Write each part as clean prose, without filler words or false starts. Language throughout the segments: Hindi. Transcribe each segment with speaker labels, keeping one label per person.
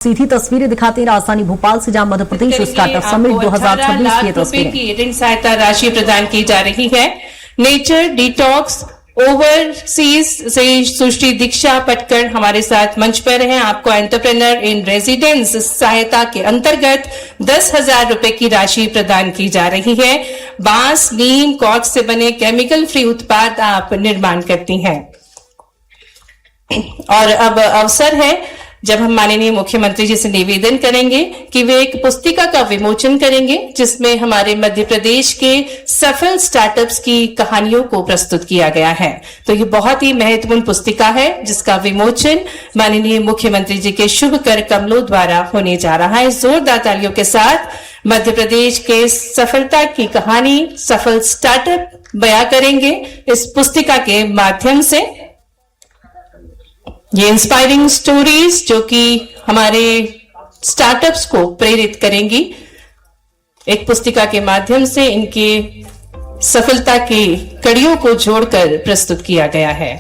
Speaker 1: सीधी तस्वीरें दिखाते हैं राजधानी भोपाल से, जहां मध्य प्रदेश स्टार्टअप समिट 2026 की तस्वीरें
Speaker 2: की ऋण सहायता राशि प्रदान की जा रही है। नेचर डिटॉक्स ओवरसीज से सुश्री दीक्षा पटकर हमारे साथ मंच पर हैं। आपको एंटरप्रेन्योर इन रेजिडेंस सहायता के अंतर्गत 10,000 रुपए की राशि प्रदान की जा रही है। बांस, नीम, कॉर्क से बने केमिकल फ्री उत्पाद आप निर्माण करती हैं। और अब अवसर है जब हम माननीय मुख्यमंत्री जी से निवेदन करेंगे कि वे एक पुस्तिका का विमोचन करेंगे, जिसमें हमारे मध्य प्रदेश के सफल स्टार्टअप्स की कहानियों को प्रस्तुत किया गया है। तो ये बहुत ही महत्वपूर्ण पुस्तिका है, जिसका विमोचन माननीय मुख्यमंत्री जी के शुभ कर कमलों द्वारा होने जा रहा है। जोरदार तालियों के साथ मध्य प्रदेश के सफलता की कहानी, सफल स्टार्टअप बयां करेंगे इस पुस्तिका के माध्यम से। ये इंस्पायरिंग स्टोरीज जो कि हमारे स्टार्टअप्स को प्रेरित करेंगी, एक पुस्तिका के माध्यम से इनके सफलता की कड़ियों को जोड़कर प्रस्तुत किया गया है।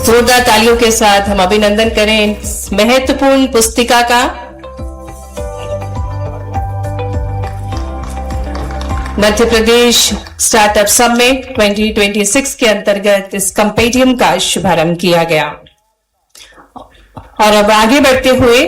Speaker 2: जोरदार तालियों के साथ हम अभिनंदन करें इस महत्वपूर्ण पुस्तिका का। मध्य प्रदेश स्टार्टअप समिट 2026 के अंतर्गत इस कंपेडियम का शुभारंभ किया गया। और अब आगे बढ़ते हुए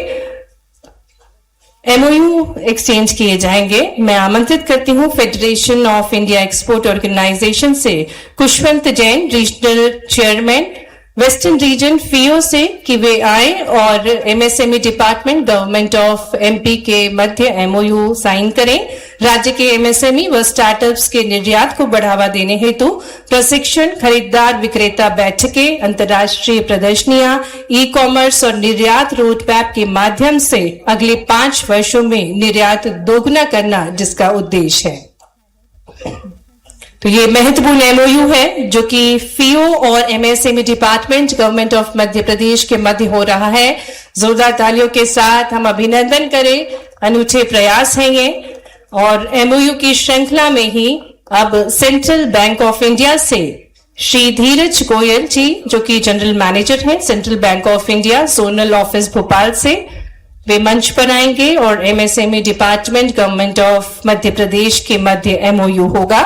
Speaker 2: एमओयू एक्सचेंज किए जाएंगे। मैं आमंत्रित करती हूं Federation of India Export Organisation से Kushwant Jain, regional chairman western region FIEO से, कि वे आए और MSME department government of MP के मध्य एमओयू साइन करें। राज्य के एमएसएमई व स्टार्टअप्स के निर्यात को बढ़ावा देने हेतु प्रशिक्षण, खरीदार विक्रेता बैठकें, अंतर्राष्ट्रीय प्रदर्शनियां, ई कॉमर्स और निर्यात रोडमैप के माध्यम से अगले 5 वर्षों में निर्यात दोगुना करना, जिसका उद्देश्य है। तो ये महत्वपूर्ण एमओयू है जो कि फीओ और MSME department government of Madhya Pradesh के मध्य हो रहा है। जोरदार तालियों के साथ हम अभिनंदन करें, अनूठे प्रयास हैं ये। और एमओयू की श्रृंखला में ही अब सेंट्रल बैंक ऑफ इंडिया से श्री धीरज गोयल जी, जो कि जनरल मैनेजर हैं central bank of India zonal office Bhopal से, वे मंच पर आएंगे और MSME department government of Madhya Pradesh के मध्य एमओयू होगा।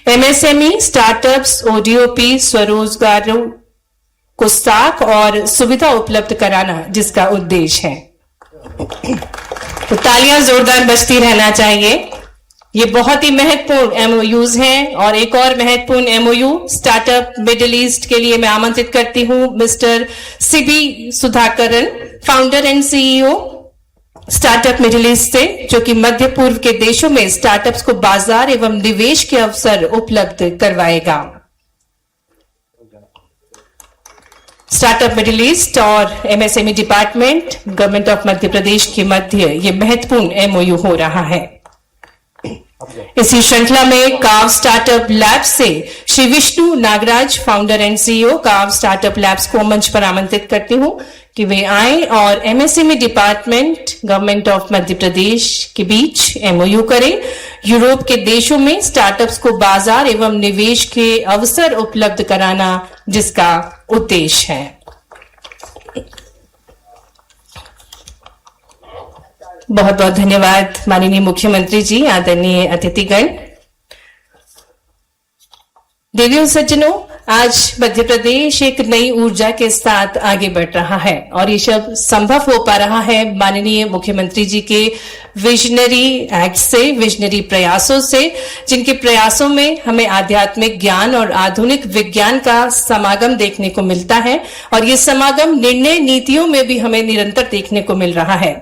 Speaker 2: एमएसएमई स्टार्टअप्स ओडीओपी स्वरोजगारों को साख और सुविधा उपलब्ध कराना, जिसका उद्देश्य है। तो तालियां जोरदार बजती रहना चाहिए। ये बहुत ही महत्वपूर्ण एमओयूज हैं। और एक और महत्वपूर्ण एमओयू स्टार्टअप मिडिल ईस्ट के लिए मैं आमंत्रित करती हूं mister CB Sudhakaran, founder and CEO startup middle east से, जो कि मध्य पूर्व के देशों में स्टार्टअप्स को बाजार एवं निवेश के अवसर उपलब्ध करवाएगा। स्टार्टअप मिडिल ईस्ट और MSME department government of Madhya Pradesh के मध्य ये महत्वपूर्ण एमओयू हो रहा है। इसी श्रृंखला में काव स्टार्टअप लैब्स से Shri Vishnu Nagaraj, founder and CEO Kaav startup labs को मंच पर आमंत्रित करती हूं कि वे आए और MSME department government of Madhya Pradesh के बीच एमओयू करें। यूरोप के देशों में स्टार्टअप्स को बाजार एवं निवेश के अवसर उपलब्ध कराना, जिसका उद्देश्य है। बहुत बहुत धन्यवाद माननीय मुख्यमंत्री जी, आदरणीय अतिथिगण, देवियों सज्जनों, आज मध्य प्रदेश एक नई ऊर्जा के साथ आगे बढ़ रहा है और ये सब संभव हो पा रहा है माननीय मुख्यमंत्री जी के विजनरी एक्ट से, विजनरी प्रयासों से, जिनके प्रयासों में हमें आध्यात्मिक ज्ञान और आधुनिक विज्ञान का समागम देखने को मिलता है। और ये समागम निर्णय नीतियों में भी हमें निरंतर देखने को मिल रहा है।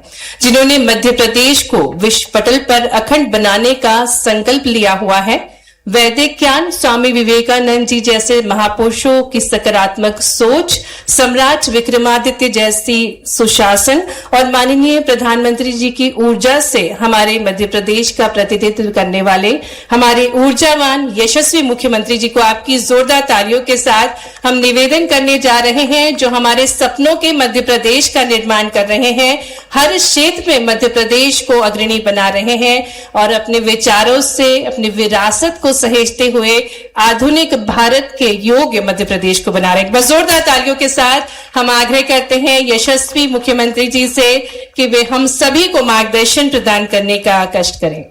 Speaker 2: जिन्होंने मध्य प्रदेश को विश्व पटल पर अखंड बनाने का संकल्प लिया हुआ है, वैदिक ज्ञान, स्वामी विवेकानंद जी जैसे महापुरुषों की सकारात्मक सोच, सम्राट विक्रमादित्य जैसी सुशासन और माननीय प्रधानमंत्री जी की ऊर्जा से हमारे मध्य प्रदेश का प्रतिनिधित्व करने वाले हमारे ऊर्जावान यशस्वी मुख्यमंत्री जी को आपकी जोरदार तालियों के साथ हम निवेदन करने जा रहे हैं, जो हमारे सपनों के मध्य प्रदेश का निर्माण कर रहे हैं, हर क्षेत्र में मध्य प्रदेश को अग्रणी बना रहे हैं और अपने विचारों से, अपनी विरासत को को सहेजते हुए आधुनिक भारत के योग्य मध्य प्रदेश को बना रहे। एक बार जोरदार तालियों के साथ हम आग्रह करते हैं यशस्वी मुख्यमंत्री जी से कि वे हम सभी को मार्गदर्शन प्रदान करने का कष्ट करें।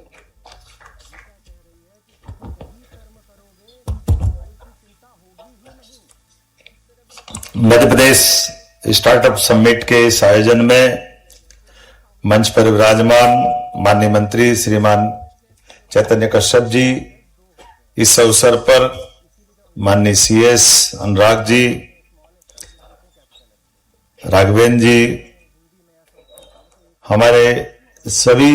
Speaker 3: मध्य प्रदेश स्टार्टअप समिट के इस आयोजन में मंच पर विराजमान माननीय मंत्री श्रीमान चैतन्य कश्यप जी, इस अवसर पर माननीय सीएस अनुराग जी, राघवेंद्र जी, हमारे सभी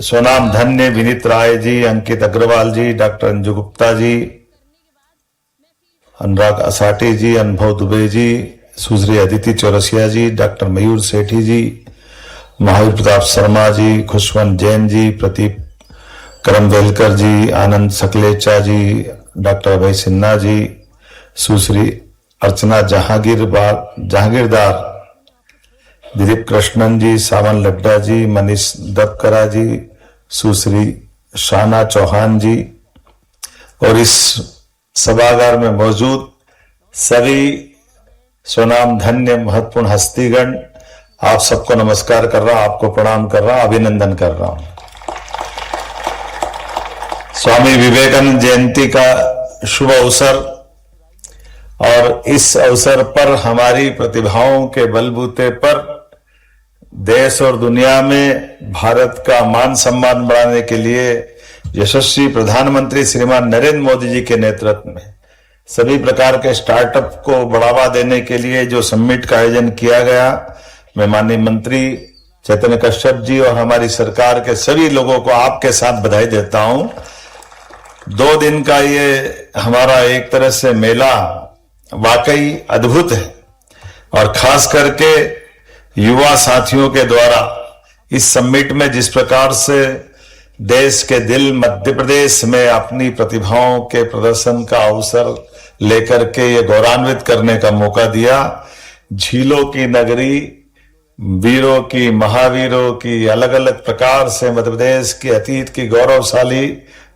Speaker 3: स्वनाम धन्य विनीत राय जी, अंकित अग्रवाल जी, डॉक्टर अंजू गुप्ता जी, अनुराग असाटे जी, अनुभव दुबे जी, सुश्री अदिति चौरसिया जी, डॉक्टर मयूर सेठी जी, महावीर प्रताप शर्मा जी, खुशवंत जैन जी, प्रदीप करमवेलकर जी, आनंद सकलेचा जी, डॉक्टर अभय सिन्हा जी, सुश्री अर्चना जहांगीरदार, दिलीप कृष्णन जी, सावन लड्डा जी, मनीष दबकरा जी, सुश्री शाना चौहान जी और इस सभागार में मौजूद सभी स्वनाम धन्य महत्वपूर्ण हस्तीगण, आप सबको नमस्कार कर रहा हूं, आपको प्रणाम कर रहा हूं, अभिनंदन कर रहा हूं। स्वामी विवेकानंद जयंती का शुभ अवसर और इस अवसर पर हमारी प्रतिभाओं के बलबूते पर देश और दुनिया में भारत का मान सम्मान बढ़ाने के लिए यशस्वी प्रधानमंत्री श्रीमान नरेंद्र मोदी जी के नेतृत्व में सभी प्रकार के स्टार्टअप को बढ़ावा देने के लिए जो समिट का आयोजन किया गया, मैं माननीय मंत्री चैतन्य कश्यप जी और हमारी सरकार के सभी लोगों को आपके साथ बधाई देता हूं। 2 दिन का ये हमारा एक तरह से मेला वाकई अद्भुत है और खास करके युवा साथियों के द्वारा इस समिट में जिस प्रकार से देश के दिल मध्य प्रदेश में अपनी प्रतिभाओं के प्रदर्शन का अवसर लेकर के ये गौरवान्वित करने का मौका दिया। झीलों की नगरी, वीरों की, महावीरों की, अलग अलग प्रकार से मध्य प्रदेश की अतीत की गौरवशाली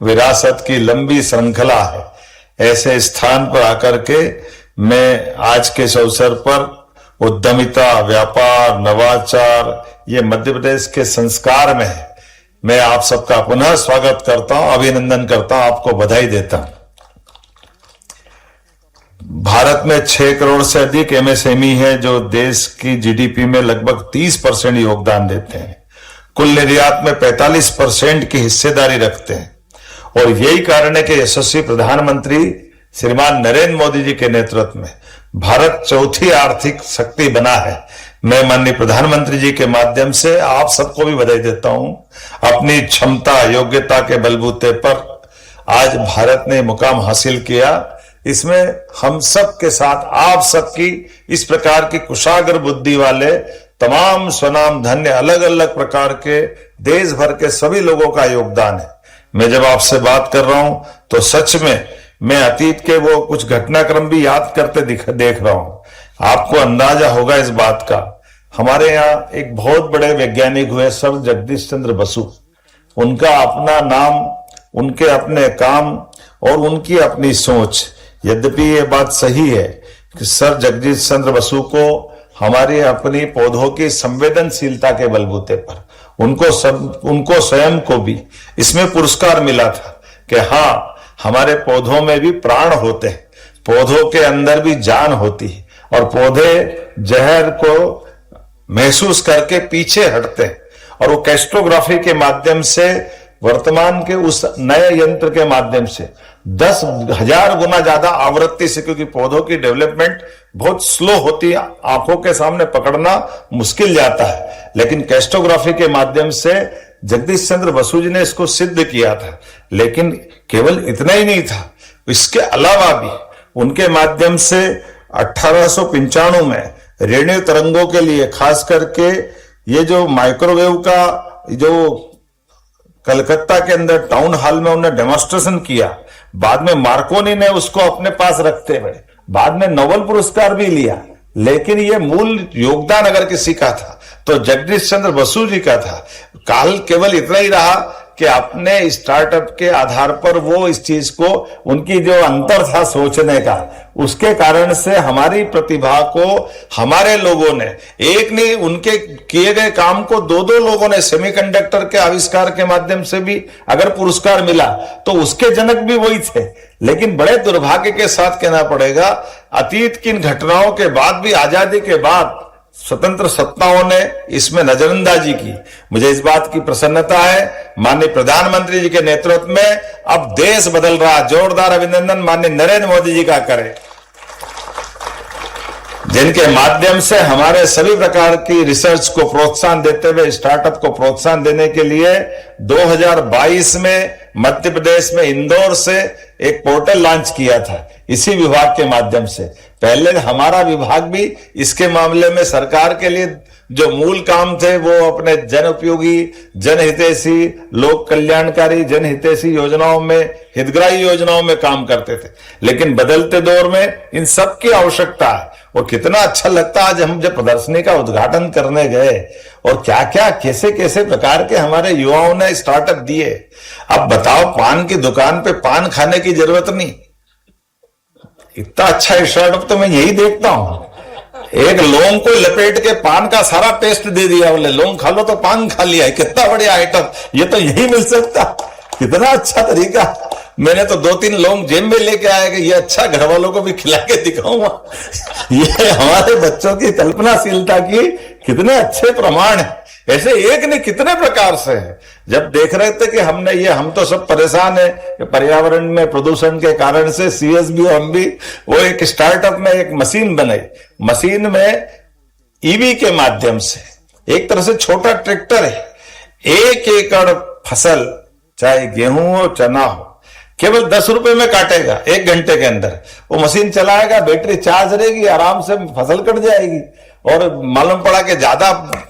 Speaker 3: विरासत की लंबी श्रृंखला है। ऐसे स्थान पर आकर के मैं आज के इस अवसर पर उद्यमिता, व्यापार, नवाचार ये मध्य प्रदेश के संस्कार में है। मैं आप सबका पुनः स्वागत करता हूं, अभिनंदन करता हूं, आपको बधाई देता हूं। भारत में 6 करोड़ से अधिक एमएसएमई है जो देश की जीडीपी में लगभग 30% योगदान देते हैं, कुल निर्यात में 45% की हिस्सेदारी रखते हैं और यही कारण है कि यशस्वी प्रधानमंत्री श्रीमान नरेंद्र मोदी जी के नेतृत्व में भारत चौथी आर्थिक शक्ति बना है। मैं माननीय प्रधानमंत्री जी के माध्यम से आप सबको भी बधाई देता हूं। अपनी क्षमता, योग्यता के बलबूते पर आज भारत ने मुकाम हासिल किया। इसमें हम सब के साथ आप सबकी इस प्रकार की कुशाग्र बुद्धि वाले तमाम स्वनाम धन्य अलग अलग प्रकार के देश भर के सभी लोगों का योगदान है। मैं जब आपसे बात कर रहा हूं तो सच में मैं अतीत के वो कुछ घटनाक्रम भी याद करते देख रहा हूं। आपको अंदाजा होगा इस बात का, हमारे यहाँ एक बहुत बड़े वैज्ञानिक हुए सर जगदीश चंद्र बसु। उनका अपना नाम, उनके अपने काम और उनकी अपनी सोच। यद्यपि ये बात सही है कि सर जगदीश चंद्र बसु को हमारी अपनी पौधों की संवेदनशीलता के बलबूते पर उनको स्वयं को भी इसमें पुरस्कार मिला था कि हाँ, हमारे पौधों में भी प्राण होते हैं, पौधों के अंदर भी जान होती है और पौधे जहर को महसूस करके पीछे हटते हैं। और वो कैस्ट्रोग्राफी के माध्यम से वर्तमान के उस नए यंत्र के माध्यम से 10,000 गुना ज्यादा आवृत्ति से, क्योंकि पौधों की डेवलपमेंट बहुत स्लो होती है, आंखों के सामने पकड़ना मुश्किल जाता है, लेकिन कैस्ट्रोग्राफी के माध्यम से जगदीश चंद्र बसु जी ने इसको सिद्ध किया था। लेकिन केवल इतना ही नहीं था, इसके अलावा भी उनके माध्यम से 1895 में रेडियो तरंगों के लिए खास करके ये जो माइक्रोवेव का जो कलकत्ता के अंदर टाउन हॉल में उन्होंने डेमोन्स्ट्रेशन किया, बाद में मार्कोनी ने उसको अपने पास रखते हुए बाद में नोबेल पुरस्कार भी लिया। लेकिन ये मूल योगदान अगर किसी का था तो जगदीश चंद्र बसु जी का था। काल केवल इतना ही रहा कि अपने स्टार्टअप के आधार पर वो इस चीज को, उनकी जो अंतर था सोचने का, उसके कारण से हमारी प्रतिभा को हमारे लोगों ने, एक नहीं, उनके किए गए काम को दो लोगों ने, सेमीकंडक्टर के आविष्कार के माध्यम से भी अगर पुरस्कार मिला तो उसके जनक भी वही थे। लेकिन बड़े दुर्भाग्य के साथ कहना पड़ेगा, अतीत की इन घटनाओं के बाद भी, आजादी के बाद स्वतंत्र सत्ताओं ने इसमें नजरअंदाजी की। मुझे इस बात की प्रसन्नता है, माननीय प्रधानमंत्री जी के नेतृत्व में अब देश बदल रहा। जोरदार अभिनंदन माननीय नरेंद्र मोदी जी का करें, जिनके माध्यम से हमारे सभी प्रकार की रिसर्च को प्रोत्साहन देते हुए, स्टार्टअप को प्रोत्साहन देने के लिए 2022 में मध्य प्रदेश में इंदौर से एक पोर्टल लॉन्च किया था, इसी विभाग के माध्यम से। पहले हमारा विभाग भी इसके मामले में सरकार के लिए जो मूल काम थे वो अपने जन उपयोगी, जनहितैषी, लोक कल्याणकारी, जनहितैषी योजनाओं में, हितग्राही योजनाओं में काम करते थे। लेकिन बदलते दौर में इन सब की आवश्यकता है। और कितना अच्छा लगता आज हम जब प्रदर्शनी का उद्घाटन करने गए और क्या क्या कैसे कैसे प्रकार के हमारे युवाओं ने स्टार्टअप दिए। अब बताओ, पान की दुकान पे पान खाने की जरूरत नहीं, इतना अच्छा स्टार्टअप तो मैं यही देखता हूं। एक लौंग को लपेट के पान का सारा टेस्ट दे दिया, बोले लौंग खा लो तो पान खा लिया। कितना बढ़िया आइटम, ये तो यही मिल सकता, कितना अच्छा तरीका। मैंने तो 2-3 लौंग जेब में लेके आया कि ये अच्छा घर वालों को भी खिला के दिखाऊंगा। ये हमारे बच्चों की कल्पनाशीलता की कितने अच्छे प्रमाण है। ऐसे एक ने कितने प्रकार से है। जब देख रहे थे कि हम तो सब परेशान है कि पर्यावरण में प्रदूषण के कारण से, सीएसबी और हम भी, वो एक स्टार्टअप में एक मशीन बनाई। मशीन में ईवी के माध्यम से, एक तरह से छोटा ट्रैक्टर है, 1 एकड़ फसल, चाहे गेहूं हो चना हो, केवल 10 रुपए में काटेगा 1 घंटे के अंदर। वो मशीन चलाएगा, बैटरी चार्ज रहेगी, आराम से फसल कट जाएगी। और मालूम पड़ा कि ज्यादा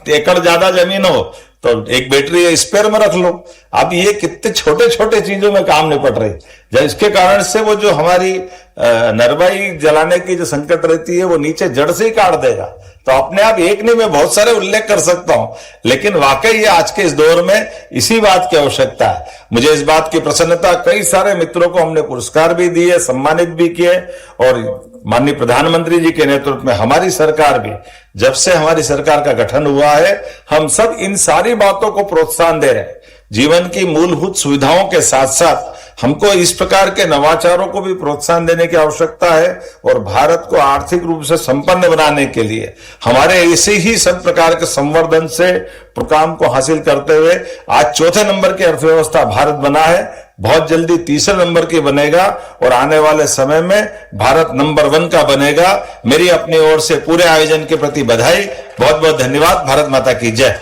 Speaker 3: एकड़ ज्यादा जमीन हो तो एक बैटरी स्पेयर में रख लो। अब ये कितने छोटे छोटे चीजों में काम निपट रही, जब इसके कारण से वो जो हमारी नरवाई जलाने की जो संकट रहती है वो नीचे जड़ से ही काट देगा। तो अपने आप एक नहीं, मैं बहुत सारे उल्लेख कर सकता हूं, लेकिन वाकई ये आज के इस दौर में इसी बात की आवश्यकता है। मुझे इस बात की प्रसन्नता, कई सारे मित्रों को हमने पुरस्कार भी दिए, सम्मानित भी किए। और माननीय प्रधानमंत्री जी के नेतृत्व में हमारी सरकार भी, जब से हमारी सरकार का गठन हुआ है, हम सब इन सारी बातों को प्रोत्साहन दे रहे हैं। जीवन की मूलभूत सुविधाओं के साथ साथ हमको इस प्रकार के नवाचारों को भी प्रोत्साहन देने की आवश्यकता है। और भारत को आर्थिक रूप से संपन्न बनाने के लिए हमारे ऐसे ही सब प्रकार के संवर्धन से प्रोग्राम को हासिल करते हुए आज 4थे नंबर की अर्थव्यवस्था भारत बना है, बहुत जल्दी 3रे नंबर की बनेगा और आने वाले समय में भारत नंबर 1 का बनेगा। मेरी अपनी ओर से पूरे आयोजन के प्रति बधाई, बहुत बहुत धन्यवाद। भारत माता की जय।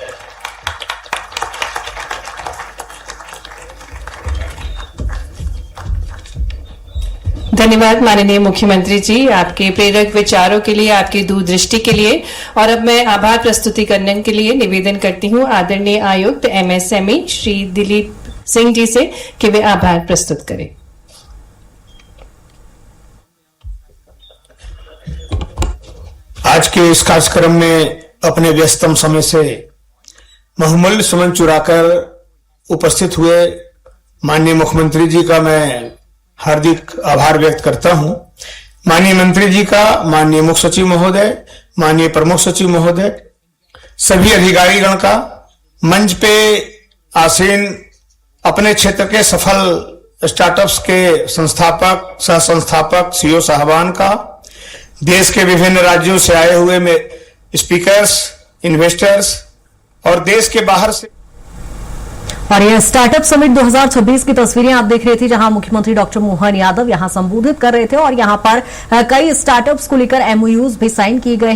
Speaker 2: धन्यवाद माननीय मुख्यमंत्री जी, आपके प्रेरक विचारों के लिए, आपकी दूरदृष्टि के लिए। और अब मैं आभार प्रस्तुति करने के लिए निवेदन करती हूं आदरणीय आयुक्त MSME श्री दिलीप सिंह जी से कि वे आभार प्रस्तुत करें।
Speaker 4: आज के इस कार्यक्रम में अपने व्यस्तम समय से बहुमूल्य समय चुराकर उपस्थित हुए माननीय मुख्यमंत्री जी का मैं हार्दिक आभार व्यक्त करता हूं। माननीय मंत्री जी का, माननीय मुख्य सचिव महोदय, माननीय प्रमुख सचिव महोदय, सभी अधिकारीगण का, मंच पे आसीन अपने क्षेत्र के सफल स्टार्टअप्स के संस्थापक, सह संस्थापक, सीईओ साहबान का, देश के विभिन्न राज्यों से आए हुए में स्पीकर्स, इन्वेस्टर्स और देश के बाहर से।
Speaker 1: और यह स्टार्टअप समिट 2026 की तस्वीरें आप देख रहे थे, जहां मुख्यमंत्री डॉक्टर मोहन यादव यहां संबोधित कर रहे थे और यहां पर कई स्टार्टअप्स को लेकर MOUs भी साइन किए गए हैं।